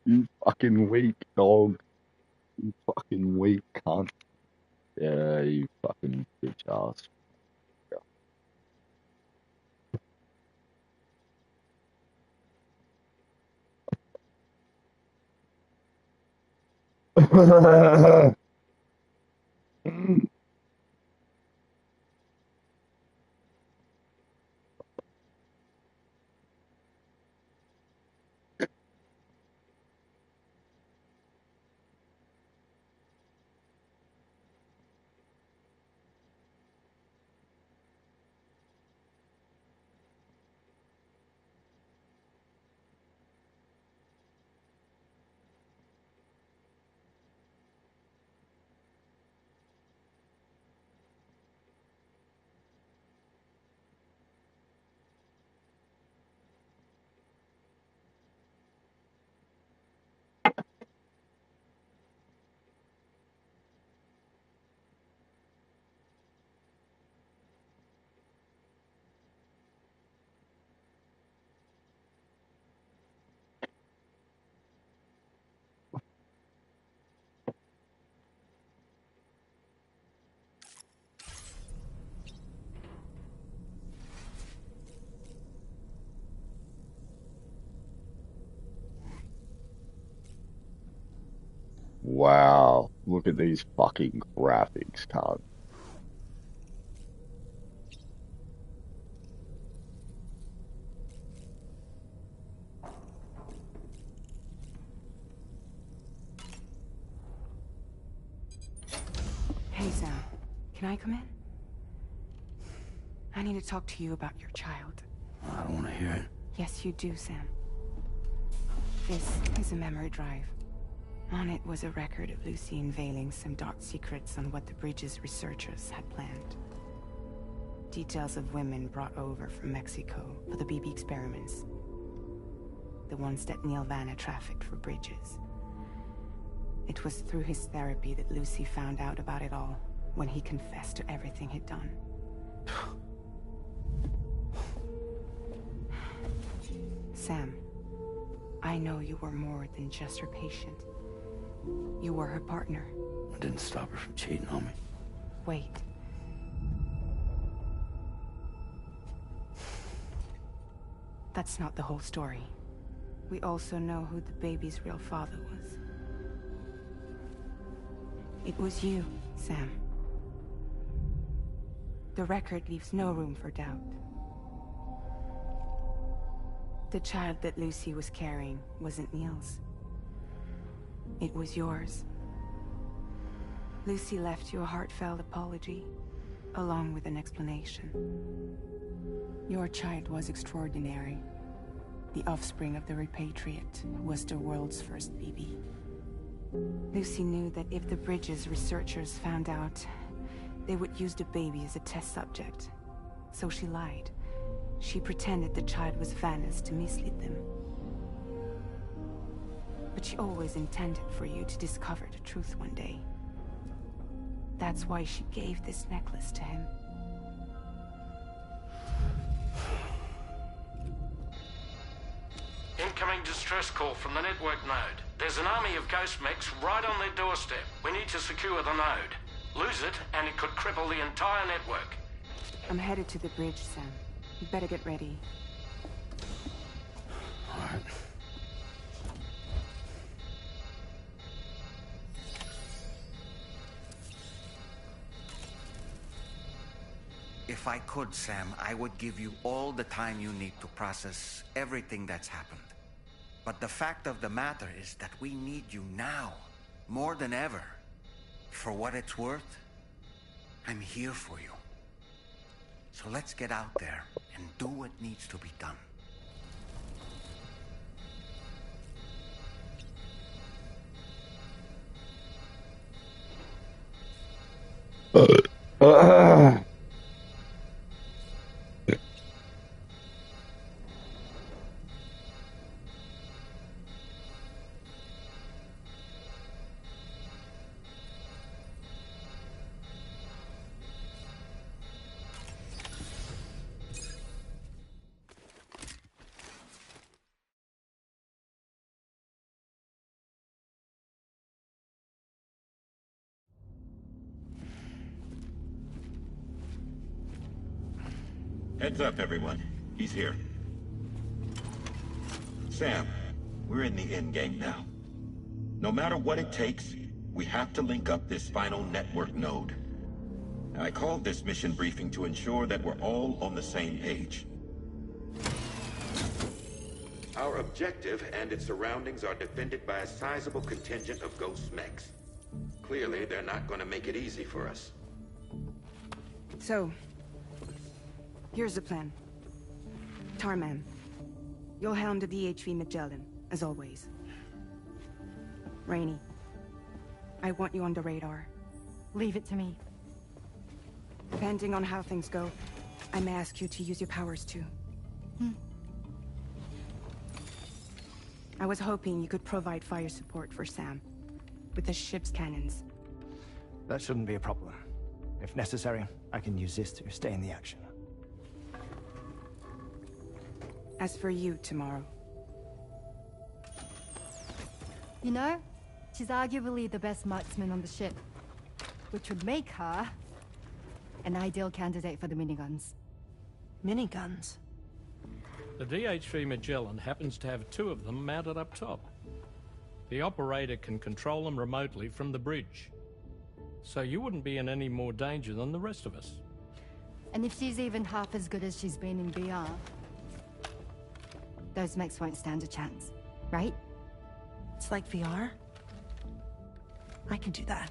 You fucking weak dog. You fucking weak cunt. Yeah, you fucking bitch ass. Wow, look at these fucking graphics, cunt. Hey, Sam. Can I come in? I need to talk to you about your child. I don't want to hear it. Yes, you do, Sam. This is a memory drive. On it was a record of Lucy unveiling some dark secrets on what the Bridges researchers had planned. Details of women brought over from Mexico for the BB experiments. The ones that Neil Vanna trafficked for Bridges. It was through his therapy that Lucy found out about it all, when he confessed to everything he'd done. Sam, I know you were more than just her patient. You were her partner. I didn't stop her from cheating on me. Wait. That's not the whole story. We also know who the baby's real father was. It was you, Sam. The record leaves no room for doubt. The child that Lucy was carrying wasn't Neil's. It was yours. Lucy left you a heartfelt apology, along with an explanation. Your child was extraordinary. The offspring of the repatriate who was the world's first BB. Lucy knew that if the Bridges researchers found out, they would use the baby as a test subject. So she lied. She pretended the child was Vanna's to mislead them. But she always intended for you to discover the truth one day. That's why she gave this necklace to him. Incoming distress call from the network node. There's an army of ghost mechs right on their doorstep. We need to secure the node. Lose it, and it could cripple the entire network. I'm headed to the bridge, Sam. You better get ready. All right. If I could, Sam, I would give you all the time you need to process everything that's happened. But the fact of the matter is that we need you now, more than ever. For what it's worth, I'm here for you. So let's get out there and do what needs to be done. Heads up, everyone. He's here. Sam, we're in the end game now. No matter what it takes, we have to link up this final network node. I called this mission briefing to ensure that we're all on the same page. Our objective and its surroundings are defended by a sizable contingent of ghost mechs. Clearly, they're not going to make it easy for us. So, here's the plan. Tarman, you'll helm the DHV Magellan, as always. Rainey, I want you on the radar. Leave it to me. Depending on how things go, I may ask you to use your powers too. I was hoping you could provide fire support for Sam, with the ship's cannons. That shouldn't be a problem. If necessary, I can use this to stay in the action. As for you, tomorrow. You know, she's arguably the best marksman on the ship, which would make her an ideal candidate for the miniguns. Miniguns? The DHV Magellan happens to have 2 of them mounted up top. The operator can control them remotely from the bridge. So you wouldn't be in any more danger than the rest of us. And if she's even half as good as she's been in VR, those mechs won't stand a chance, right? It's like VR? I can do that.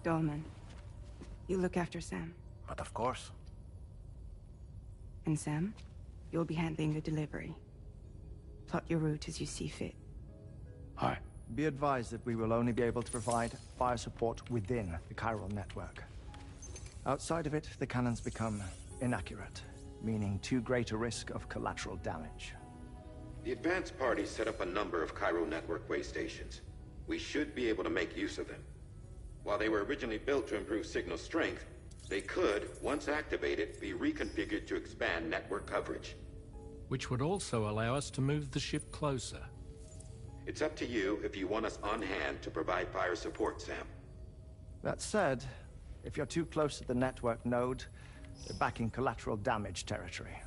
Dolman, you look after Sam. But of course. And Sam, you'll be handling the delivery. Plot your route as you see fit. All right. Be advised that we will only be able to provide fire support within the chiral network. Outside of it, the cannons become inaccurate, meaning too great a risk of collateral damage. The advanced party set up a number of Cairo network way stations. We should be able to make use of them. While they were originally built to improve signal strength, they could, once activated, be reconfigured to expand network coverage. Which would also allow us to move the ship closer. It's up to you if you want us on hand to provide fire support, Sam. That said, if you're too close to the network node, you're back in collateral damage territory.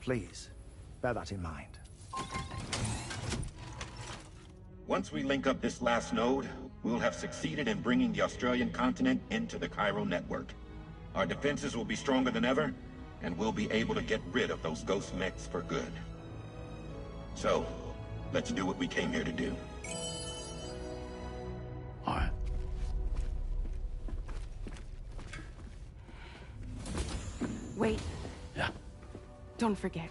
Please, bear that in mind. Once we link up this last node, we'll have succeeded in bringing the Australian continent into the Cairo network. Our defenses will be stronger than ever, and we'll be able to get rid of those ghost mechs for good. So, let's do what we came here to do. All right. Wait. Yeah. Don't forget.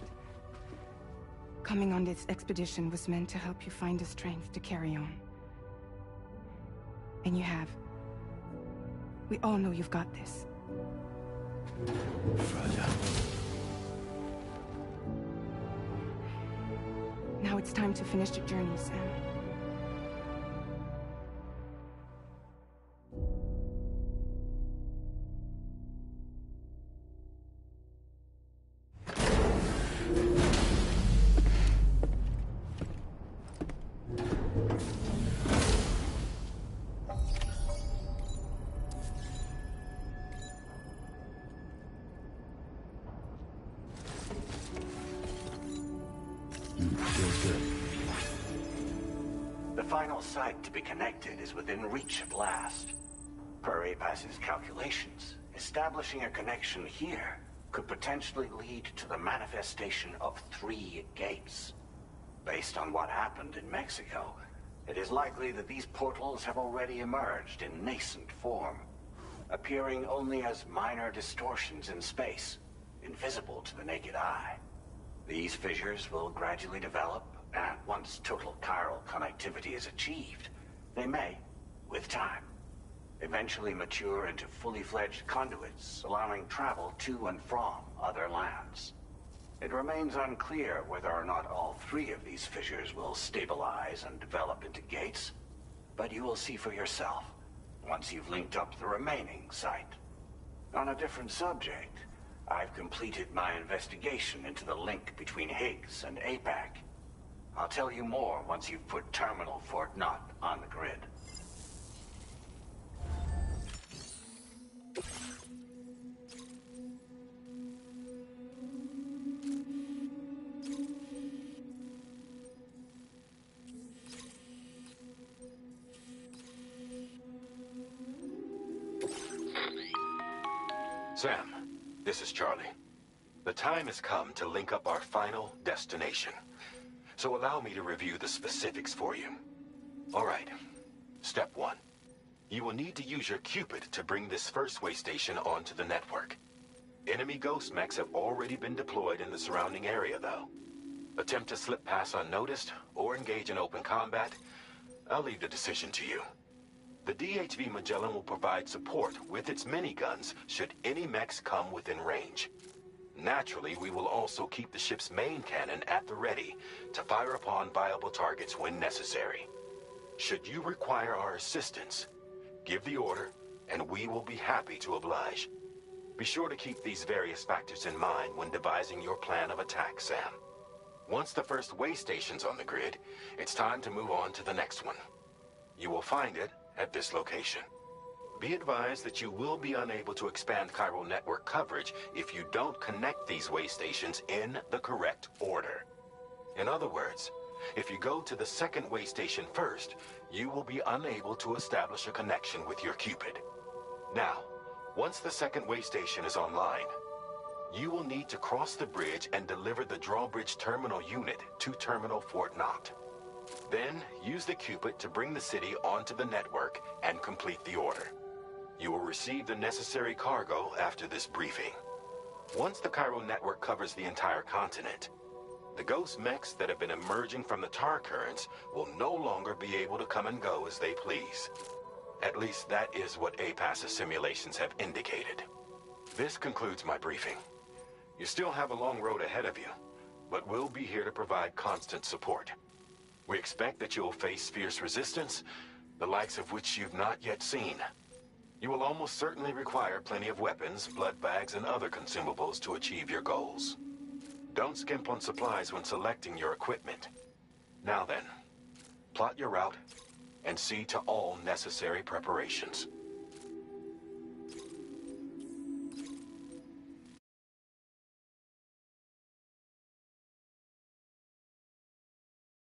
Coming on this expedition was meant to help you find the strength to carry on. And you have. We all know you've got this. Roger. Now it's time to finish the journey, Sam. final site to be connected is within reach at last. Per APAS's calculations, establishing a connection here could potentially lead to the manifestation of 3 gates. Based on what happened in Mexico, it is likely that these portals have already emerged in nascent form, appearing only as minor distortions in space, invisible to the naked eye. These fissures will gradually develop, and once total chiral connectivity is achieved, they may, with time, eventually mature into fully fledged conduits, allowing travel to and from other lands. It remains unclear whether or not all 3 of these fissures will stabilize and develop into gates, but you will see for yourself once you've linked up the remaining site. On a different subject, I've completed my investigation into the link between Higgs and APAC. I'll tell you more once you've put Terminal Fort Knott on the grid. Sam, this is Charlie. The time has come to link up our final destination. So allow me to review the specifics for you. All right. Step 1. You will need to use your Cupid to bring this first way station onto the network. Enemy ghost mechs have already been deployed in the surrounding area, though. Attempt to slip past unnoticed or engage in open combat, I'll leave the decision to you. The DHV Magellan will provide support with its miniguns should any mechs come within range. Naturally, we will also keep the ship's main cannon at the ready to fire upon viable targets when necessary. Should you require our assistance, give the order, and we will be happy to oblige. Be sure to keep these various factors in mind when devising your plan of attack, Sam. Once the first way station's on the grid, it's time to move on to the next one. You will find it at this location. Be advised that you will be unable to expand chiral network coverage if you don't connect these way stations in the correct order. In other words, if you go to the second way station first, you will be unable to establish a connection with your Cupid. Now, once the second way station is online, you will need to cross the bridge and deliver the drawbridge terminal unit to Terminal Fort Knott. Then, use the Cupid to bring the city onto the network and complete the order. You will receive the necessary cargo after this briefing. Once the chiral network covers the entire continent, the ghost mechs that have been emerging from the tar currents will no longer be able to come and go as they please. At least that is what APAS's simulations have indicated. This concludes my briefing. You still have a long road ahead of you, but we'll be here to provide constant support. We expect that you'll face fierce resistance, the likes of which you've not yet seen. You will almost certainly require plenty of weapons, blood bags, and other consumables to achieve your goals. Don't skimp on supplies when selecting your equipment. Now then, plot your route and see to all necessary preparations.